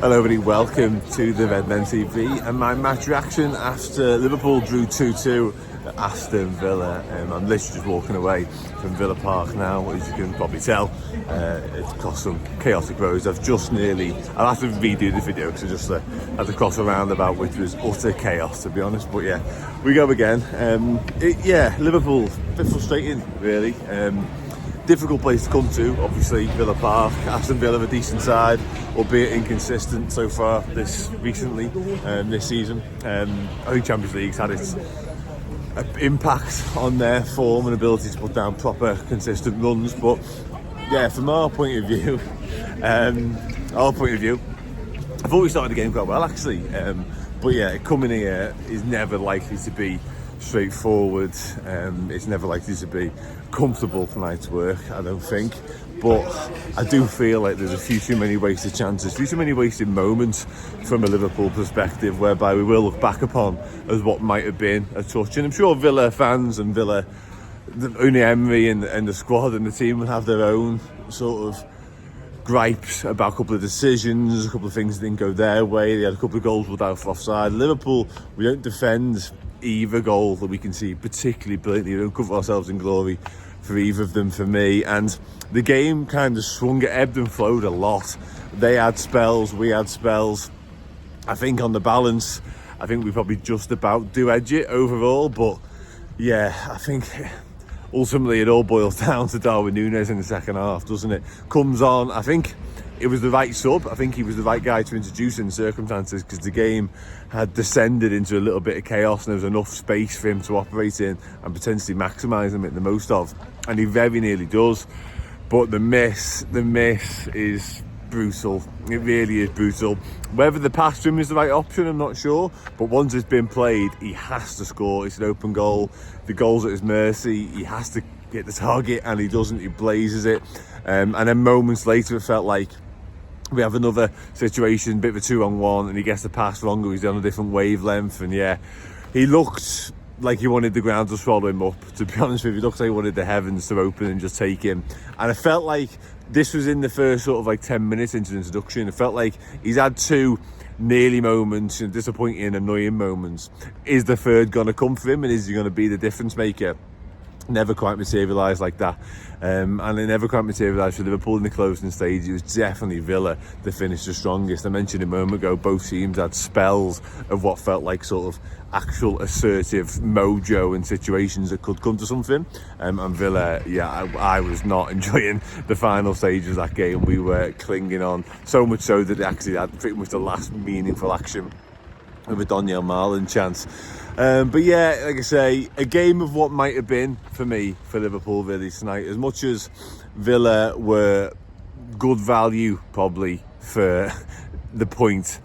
Hello everybody, welcome to the Redmen TV and my match reaction after Liverpool drew 2-2 at Aston Villa. I'm literally just walking away from Villa Park now, as you can probably tell. It's crossed some chaotic roads. I'll have to redo the video because I just had to cross a roundabout which was utter chaos, to be honest. But yeah, we go again. Liverpool, a bit frustrating really. Difficult place to come to, obviously. Villa Park. Aston Villa, a decent side, albeit inconsistent so far this season. I think Champions League's had its impact on their form and ability to put down proper, consistent runs. But yeah, from our point of view, I thought we started the game quite well actually. But yeah, coming here is never likely to be straightforward. It's never likely to be comfortable tonight's work, I don't think. But I do feel like there's a few too many wasted chances, few too many wasted moments from a Liverpool perspective, whereby we will look back upon as what might have been a touch. And I'm sure Villa fans and Unai Emery and the squad and the team will have their own sort of gripes about a couple of decisions, a couple of things that didn't go their way. They had a couple of goals without offside. Liverpool, we don't defend either goal that we can see particularly brilliantly. We don't cover ourselves in glory for either of them for me. And the game kind of swung, it ebbed and flowed a lot. They had spells, we had spells. I think on the balance, I think we probably just about do edge it overall. But yeah, I think ultimately it all boils down to Darwin Núñez in the second half, doesn't it? Comes on, I think it was the right sub. I think he was the right guy to introduce in circumstances, because the game had descended into a little bit of chaos and there was enough space for him to operate in and potentially maximise them at the most of. And he very nearly does. But the miss is brutal. It really is brutal. Whether the pass to him is the right option, I'm not sure. But once it's been played, he has to score. It's an open goal. The goal's at his mercy. He has to hit the target and he doesn't. He blazes it. And then moments later, it felt like we have another situation, bit of a 2-on-1, and he gets the pass wrong, or he's on a different wavelength. And yeah, he looked like he wanted the ground to swallow him up, to be honest with you. He looked like he wanted the heavens to open and just take him. And I felt like this was in the first sort of like 10 minutes into the introduction. It felt like he's had two nearly moments, disappointing, annoying moments. Is the third going to come for him, and is he going to be the difference maker? Never quite materialised like that. And it never quite materialised for Liverpool in the closing stage. It was definitely Villa that finished the strongest. I mentioned a moment ago, both teams had spells of what felt like sort of actual assertive mojo and situations that could come to something. And Villa, I was not enjoying the final stages of that game. We were clinging on, so much so that they actually had pretty much the last meaningful action of a Daniel Marlin chance. But yeah, like I say, a game of what might have been for me, for Liverpool really tonight. As much as Villa were good value probably for the point,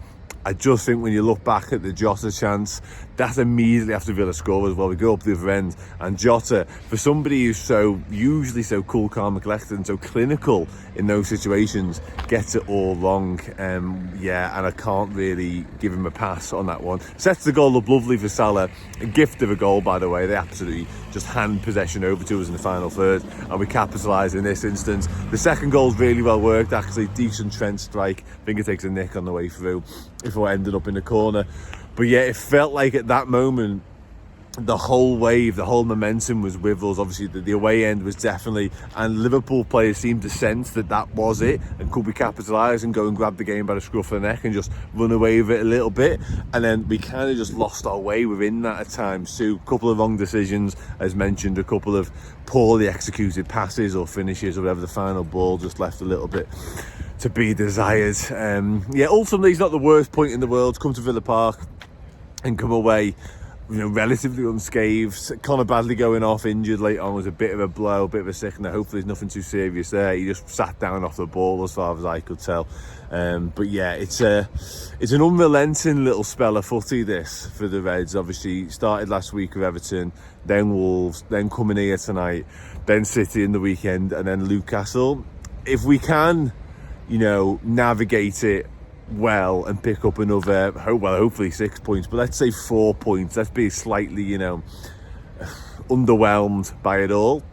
I just think when you look back at the Jota chance, that's immediately after Villa score as well. We go up the other end, and Jota, for somebody who's usually so cool, calm and collected and so clinical in those situations, gets it all wrong. And I can't really give him a pass on that one. Sets the goal up lovely for Salah. A gift of a goal, by the way. They absolutely just hand possession over to us in the final third, and we capitalise in this instance. The second goal's really well worked, actually. Decent Trent strike. I think it takes a nick on the way through before it ended up in the corner. But yeah, it felt like at that moment, the whole wave, the whole momentum was with us. Obviously, the away end was definitely, and Liverpool players seemed to sense that was it, and could we capitalise and go and grab the game by the scruff of the neck and just run away with it a little bit. And then we kind of just lost our way within that at times too. A couple of wrong decisions, as mentioned, a couple of poorly executed passes or finishes or whatever. The final ball just left a little bit to be desired. Ultimately, it's not the worst point in the world to come to Villa Park and come away, relatively unscathed. Connor Badley going off injured late on was a bit of a blow, a bit of a sickener. Hopefully there's nothing too serious there. He just sat down off the ball as far as I could tell. But yeah, it's an unrelenting little spell of footy this for the Reds. Obviously started last week with Everton, then Wolves, then coming here tonight, then City in the weekend, and then Newcastle. If we can, navigate it well and pick up another, hopefully 6 points, but let's say 4 points. Let's be slightly, underwhelmed by it all.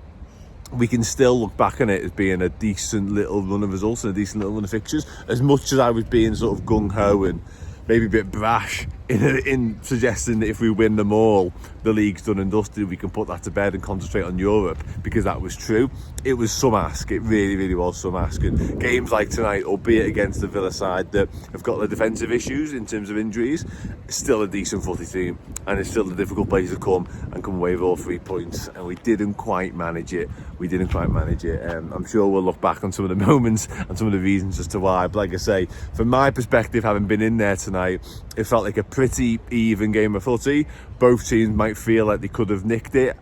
we can still look back on it as being a decent little run of results and a decent little run of fixtures. As much as I was being sort of gung-ho and maybe a bit brash in suggesting that if we win them all, the league's done and dusted, we can put that to bed and concentrate on Europe, because that was true. It was some ask. It really, really was some ask. And games like tonight, albeit against the Villa side that have got the defensive issues in terms of injuries, it's still a decent footy team, and it's still a difficult place to come away with all 3 points, and we didn't quite manage it. I'm sure we'll look back on some of the moments and some of the reasons as to why, but like I say, from my perspective, having been in there tonight, it felt like a pretty even game of footy. Both teams might feel like they could have nicked it.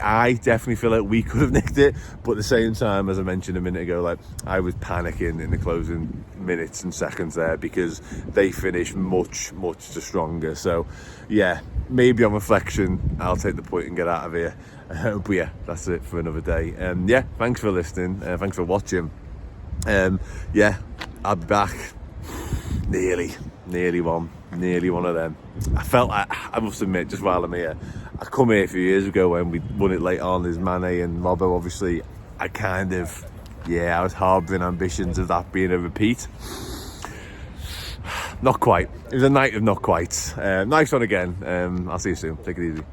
I definitely feel like we could have nicked it, but at the same time, as I mentioned a minute ago, like, I was panicking in the closing minutes and seconds there, because they finished much the stronger. So yeah, maybe on reflection, I'll take the point and get out of here. But yeah, that's it for another day. Yeah, thanks for listening, thanks for watching. Yeah, I'll be back. Nearly one of them. I must admit, just while I'm here, I come here a few years ago when we won it late on as Mane and Robbo. Obviously, I was harbouring ambitions of that being a repeat. Not quite. It was a night of not quite. Nice one again. I'll see you soon. Take it easy.